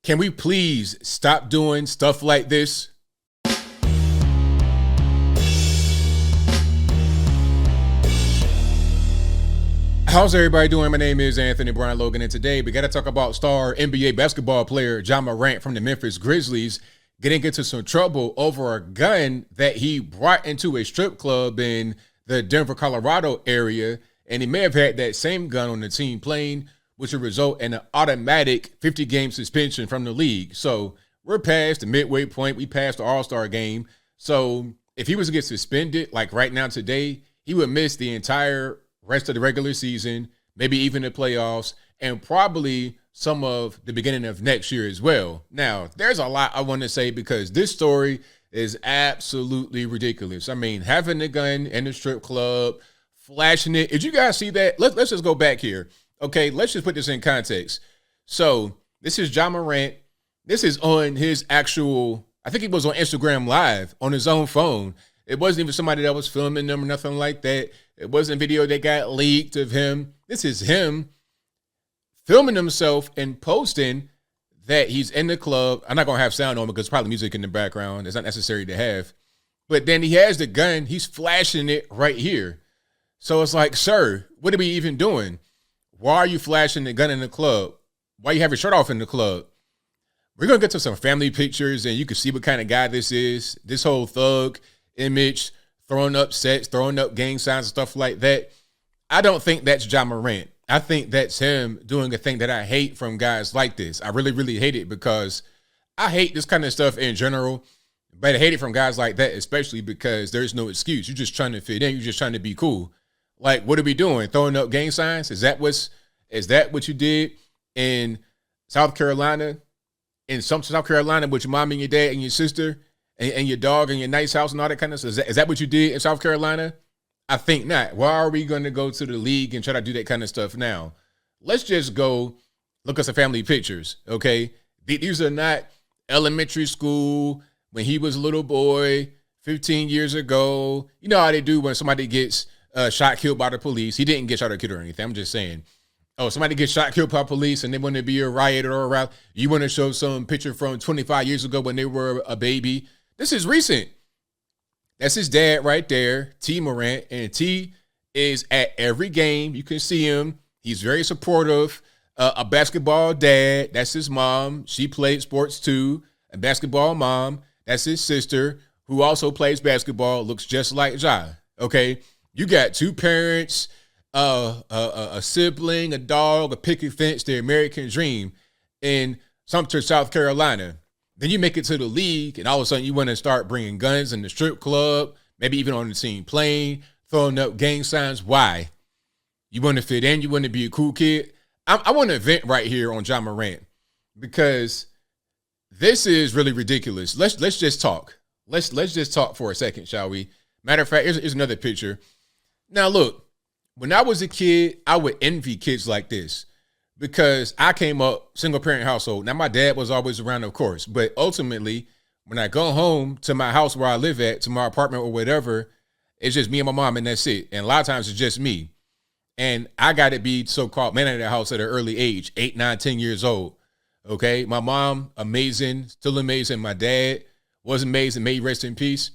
Can we please stop doing stuff like this? How's everybody doing? My name is Anthony Brian Logan, and today we got to talk about star NBA basketball player Ja Morant from the Memphis Grizzlies getting into some trouble over a gun that he brought into a strip club in the Denver, Colorado area, and he may have had that same gun on the team plane, which would result in an automatic 50-game suspension from the league. So we're past the midway point. We passed the All-Star game. So if he was to get suspended, like right now today, he would miss the entire rest of the regular season, maybe even the playoffs, and probably some of the beginning of next year as well. Now, there's a lot I want to say because this story is absolutely ridiculous. I mean, having a gun in the strip club, flashing it. Did you guys see that? Let's just go back here. Okay, let's just put this in context. So this is Ja Morant. This is on his actual, I think he was on Instagram Live on his own phone. It wasn't even somebody that was filming them or nothing like that. It wasn't a video that got leaked of him. This is him filming himself and posting that he's in the club. I'm not going to have sound on because it's probably music in the background. It's not necessary to have. But then he has the gun. He's flashing it right here. So it's like, sir, what are we even doing? Why are you flashing the gun in the club? Why you have your shirt off in the club? We're going to get to some family pictures and you can see what kind of guy this is. This whole thug image, throwing up sets, throwing up gang signs and stuff like that. I don't think that's Ja Morant. I think that's him doing a thing that I hate from guys like this. I really, really hate it because I hate this kind of stuff in general, but I hate it from guys like that, especially because there's no excuse. You're just trying to fit in. You're just trying to be cool. Like, what are we doing? Throwing up gang signs? Is that what you did in South Carolina? In South Carolina with your mom and your dad and your sister and your dog and your nice house and all that kind of stuff? Is that what you did in South Carolina? I think not. Why are we going to go to the league and try to do that kind of stuff now? Let's just go look at some family pictures, okay? These are not elementary school when he was a little boy 15 years ago. You know how they do when somebody gets shot, killed by the police. He didn't get shot or killed or anything. I'm just saying. Oh, somebody gets shot, killed by police, and they want to be a riot or a rally. You want to show some picture from 25 years ago when they were a baby. This is recent. That's his dad right there, T. Morant, and T is at every game. You can see him. He's very supportive. A basketball dad, that's his mom. She played sports too. A basketball mom, that's his sister, who also plays basketball, looks just like Ja. Okay, you got two parents, a sibling, a dog, a picket fence, the American dream in Sumter, South Carolina. Then you make it to the league, and all of a sudden you want to start bringing guns in the strip club, maybe even on the team plane, throwing up gang signs. Why? You want to fit in? You want to be a cool kid? I want to vent right here on Ja Morant because this is really ridiculous. Let's just talk. Let's just talk for a second, shall we? Matter of fact, here's another picture. Now look, when I was a kid, I would envy kids like this. Because I came up single parent household. Now my dad was always around, of course, but ultimately when I go home to my house where I live at, to my apartment or whatever, it's just me and my mom and that's it. And a lot of times it's just me. And I got to be so-called man of the house at an early age, 8, 9, 10 years old. Okay. My mom, amazing, still amazing. My dad was amazing. May he rest in peace.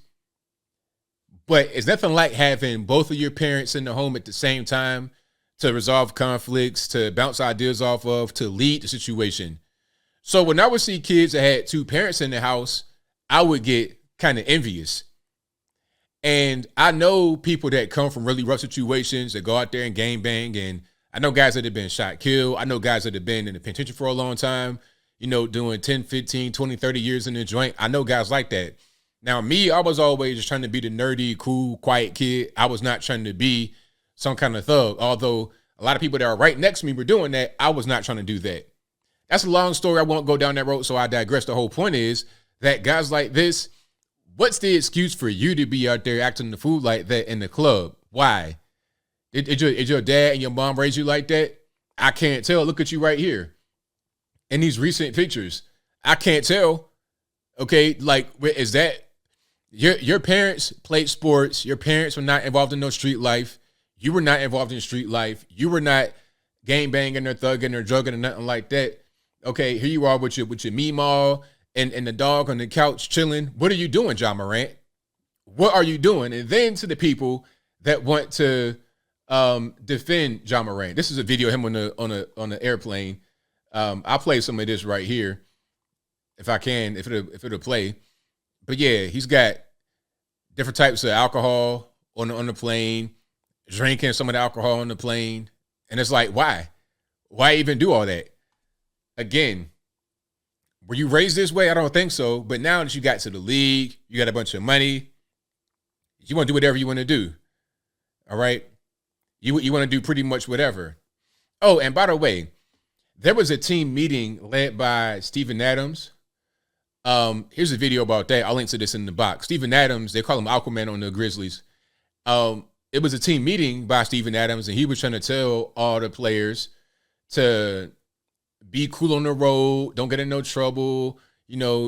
But it's nothing like having both of your parents in the home at the same time to resolve conflicts, to bounce ideas off of, to lead the situation. So when I would see kids that had two parents in the house, I would get kind of envious. And I know people that come from really rough situations that go out there and gang bang. And I know guys that have been shot, killed. I know guys that have been in the penitentiary for a long time, you know, doing 10, 15, 20, 30 years in the joint. I know guys like that. Now, me, I was always just trying to be the nerdy, cool, quiet kid. I was not trying to be some kind of thug. Although a lot of people that are right next to me were doing that, I was not trying to do that. That's a long story. I won't go down that road, so I digress. The whole point is that guys like this, what's the excuse for you to be out there acting the fool like that in the club? Why? Did your dad and your mom raise you like that? I can't tell. Look at you right here. In these recent pictures, I can't tell. Okay, like, is that your parents played sports? Your parents were not involved in no street life. You were not involved in street life. You were not gang banging or thugging or drugging or nothing like that. Okay, here you are with your meemaw and the dog on the couch chilling. What are you doing, John Morant? What are you doing? And then to the people that want to defend John Morant. This is a video of him on the airplane. I'll play some of this right here if I can, if it'll play. But yeah, he's got different types of alcohol on the plane, drinking some of the alcohol on the plane. And it's like, why? Why even do all that? Again, were you raised this way? I don't think so. But now that you got to the league, you got a bunch of money, you want to do whatever you want to do. All right? You want to do pretty much whatever. Oh, and by the way, there was a team meeting led by Steven Adams. Here's a video about that. I'll link to this in the box. Steven Adams, they call him Aquaman on the Grizzlies. It was a team meeting by Steven Adams, and he was trying to tell all the players to be cool on the road, don't get in no trouble,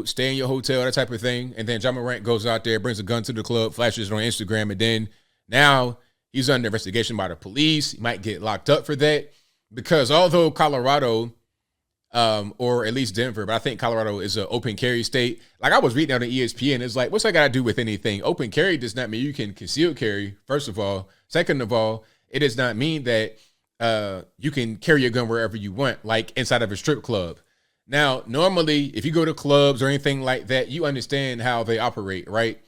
stay in your hotel, that type of thing. And then John Morant goes out there, brings a gun to the club, flashes it on Instagram, and then now he's under investigation by the police. He might get locked up for that because although Colorado, or at least Denver, but I think Colorado is an open carry state. Like I was reading on the ESPN, it's like, what's that got to do with anything? Open carry does not mean you can conceal carry, first of all. Second of all, it does not mean that you can carry a gun wherever you want, like inside of a strip club. Now, normally, if you go to clubs or anything like that, you understand how they operate, right?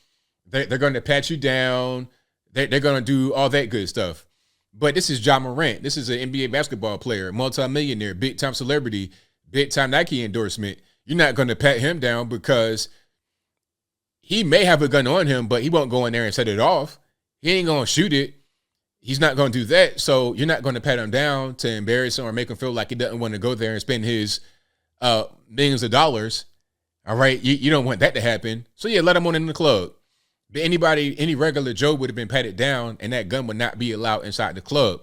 They're going to pat you down. They're going to do all that good stuff. But this is John Morant. This is an NBA basketball player, multimillionaire, big-time celebrity, big-time Nike endorsement. You're not going to pat him down because he may have a gun on him, but he won't go in there and set it off. He ain't going to shoot it. He's not going to do that. So you're not going to pat him down to embarrass him or make him feel like he doesn't want to go there and spend his millions of dollars. All right. You don't want that to happen. So yeah, let him on in the club. But any regular Joe would have been patted down and that gun would not be allowed inside the club.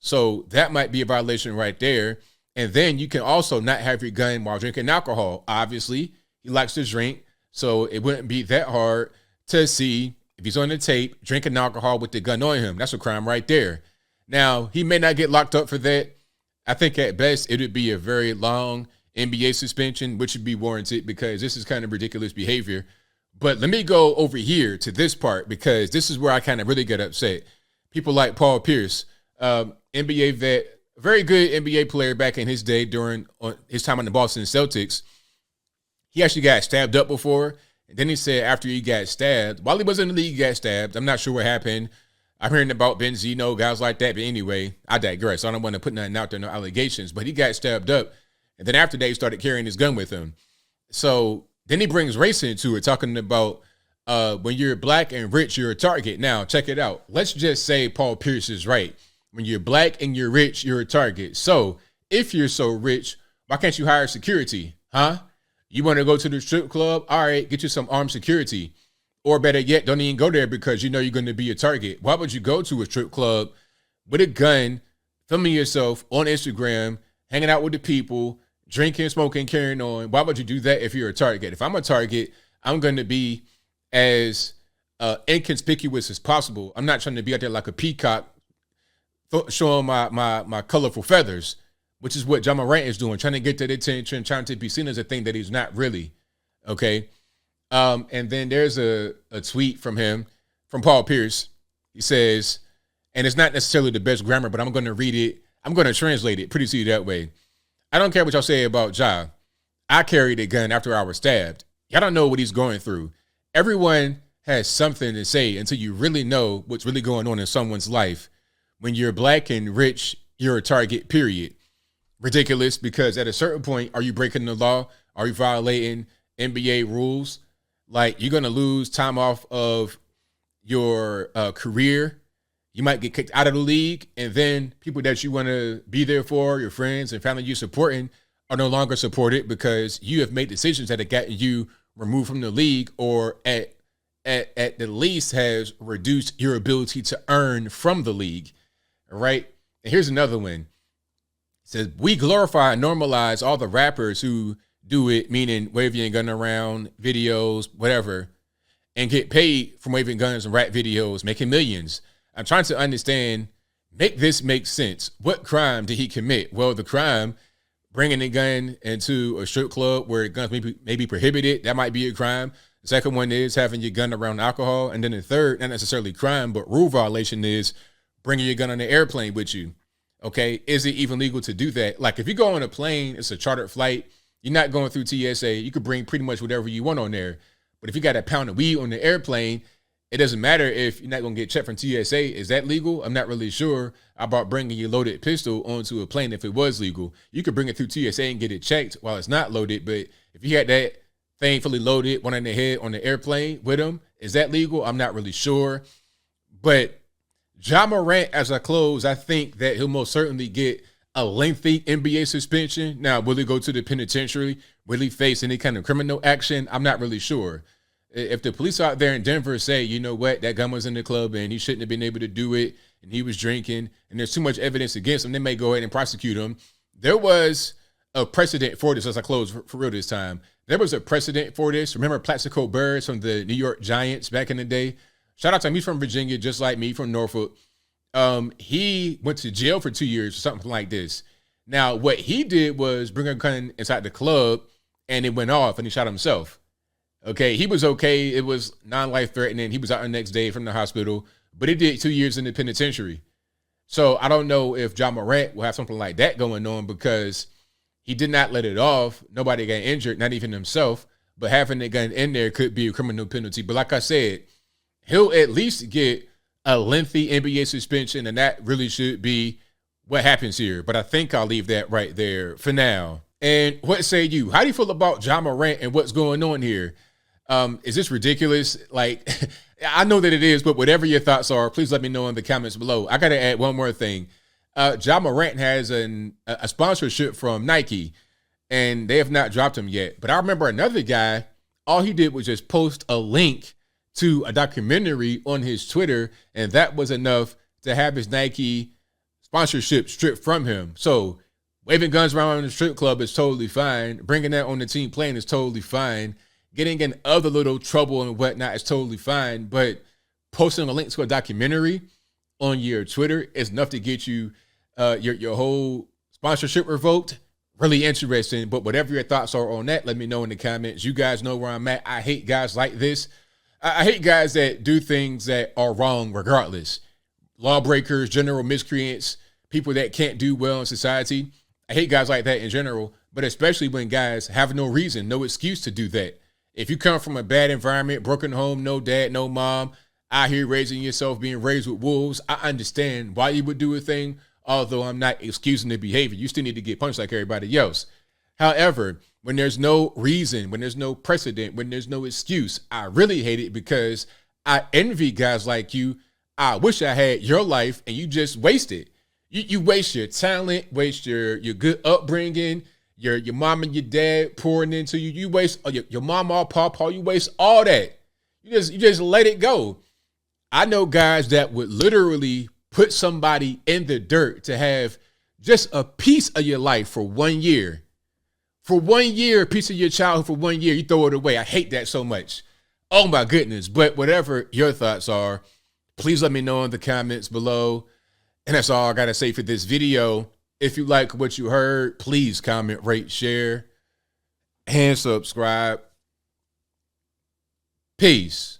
So that might be a violation right there. And then you can also not have your gun while drinking alcohol. Obviously, he likes to drink. So it wouldn't be that hard to see if he's on the tape drinking alcohol with the gun on him. That's a crime right there. Now, he may not get locked up for that. I think at best it would be a very long NBA suspension, which would be warranted because this is kind of ridiculous behavior. But let me go over here to this part because this is where I kind of really get upset. People like Paul Pierce, NBA vet, very good NBA player back in his day during his time on the Boston Celtics. He actually got stabbed up before. And then he said after he got stabbed, while he was in the league, he got stabbed. I'm not sure what happened. I'm hearing about Benzino, guys like that. But anyway, I digress. I don't want to put nothing out there, no allegations. But he got stabbed up. And then after that, he started carrying his gun with him. So then he brings race into it, talking about when you're black and rich, you're a target. Now, check it out. Let's just say Paul Pierce is right. When you're black and you're rich, you're a target. So if you're so rich, why can't you hire security? Huh? You want to go to the strip club? All right, get you some armed security. Or better yet, don't even go there because you know you're going to be a target. Why would you go to a strip club with a gun, filming yourself on Instagram, hanging out with the people, drinking, smoking, carrying on? Why would you do that if you're a target? If I'm a target, I'm going to be as inconspicuous as possible. I'm not trying to be out there like a peacock showing my colorful feathers, which is what John Morant is doing, trying to get that attention, trying to be seen as a thing that he's not really. Okay. And then there's a tweet from him, from Paul Pierce. He says, and it's not necessarily the best grammar, but I'm going to read it. I'm going to translate it pretty easy that way. I don't care what y'all say about Ja. I carried a gun after I was stabbed. Y'all don't know what he's going through. Everyone has something to say until you really know what's really going on in someone's life. When you're black and rich, you're a target, period. Ridiculous, because at a certain point, are you breaking the law? Are you violating NBA rules? Like, you're going to lose time off of your career. You might get kicked out of the league, and then people that you want to be there for, your friends and family you're supporting, are no longer supported because you have made decisions that have gotten you removed from the league, or at the least has reduced your ability to earn from the league. All right. And here's another one. It says, we glorify and normalize all the rappers who do it, meaning waving a gun around, videos, whatever, and get paid from waving guns and rap videos, making millions. I'm trying to understand, make this make sense. What crime did he commit? Well, the crime bringing a gun into a strip club where guns may be prohibited, that might be a crime. The second one is having your gun around alcohol. And then the third, not necessarily crime, but rule violation is bringing your gun on the airplane with you. Okay, is it even legal to do that? Like if you go on a plane, it's a chartered flight, you're not going through TSA, you could bring pretty much whatever you want on there. But if you got a pound of weed on the airplane, it doesn't matter if you're not going to get checked from TSA. Is that legal? I'm not really sure about bringing your loaded pistol onto a plane if it was legal. You could bring it through TSA and get it checked while it's not loaded. But if you had that thing fully loaded, one in the head on the airplane with them, is that legal? I'm not really sure. But Ja Morant, as I close, I think that he'll most certainly get a lengthy NBA suspension. Now, will he go to the penitentiary? Will he face any kind of criminal action? I'm not really sure. If the police out there in Denver say, you know what, that gun was in the club and he shouldn't have been able to do it and he was drinking and there's too much evidence against him, they may go ahead and prosecute him. There was a precedent for this, as I close for real this time. There was a precedent for this. Remember Plaxico Burress from the New York Giants back in the day? Shout out to him. He's from Virginia, just like me, from Norfolk. He went to jail for 2 years or something like this. Now, what he did was bring a gun inside the club and it went off and he shot himself. Okay, he was okay. It was non-life threatening. He was out the next day from the hospital, but he did 2 years in the penitentiary. So I don't know if Ja Morant will have something like that going on because he did not let it off. Nobody got injured, not even himself, but having the gun in there could be a criminal penalty. But like I said, he'll at least get a lengthy NBA suspension, and that really should be what happens here. But I think I'll leave that right there for now. And what say you? How do you feel about Ja Morant and what's going on here? Is this ridiculous? Like, I know that it is, but whatever your thoughts are, please let me know in the comments below. I got to add one more thing. Ja Morant has a sponsorship from Nike, and they have not dropped him yet. But I remember another guy, all he did was just post a link to a documentary on his Twitter, and that was enough to have his Nike sponsorship stripped from him. So waving guns around in the strip club is totally fine. Bringing that on the team plane is totally fine. Getting in other little trouble and whatnot is totally fine. But posting a link to a documentary on your Twitter is enough to get you your whole sponsorship revoked. Really interesting. But whatever your thoughts are on that, let me know in the comments. You guys know where I'm at. I hate guys like this. I hate guys that do things that are wrong regardless. Lawbreakers, general miscreants, people that can't do well in society. I hate guys like that in general, but especially when guys have no reason, no excuse to do that. If you come from a bad environment, broken home, no dad, no mom, out here raising yourself, being raised with wolves, I understand why you would do a thing, although I'm not excusing the behavior. You still need to get punched like everybody else. However, when there's no reason, when there's no precedent, when there's no excuse, I really hate it because I envy guys like you. I wish I had your life and you just waste it. You waste your talent, waste your good upbringing, your mom and your dad pouring into you. You waste your mama, papa, you waste all that. You just let it go. I know guys that would literally put somebody in the dirt to have just a piece of your life for 1 year. For 1 year, a piece of your childhood for 1 year, you throw it away. I hate that so much. Oh my goodness. But whatever your thoughts are, please let me know in the comments below. And that's all I got to say for this video. If you like what you heard, please comment, rate, share, and subscribe. Peace.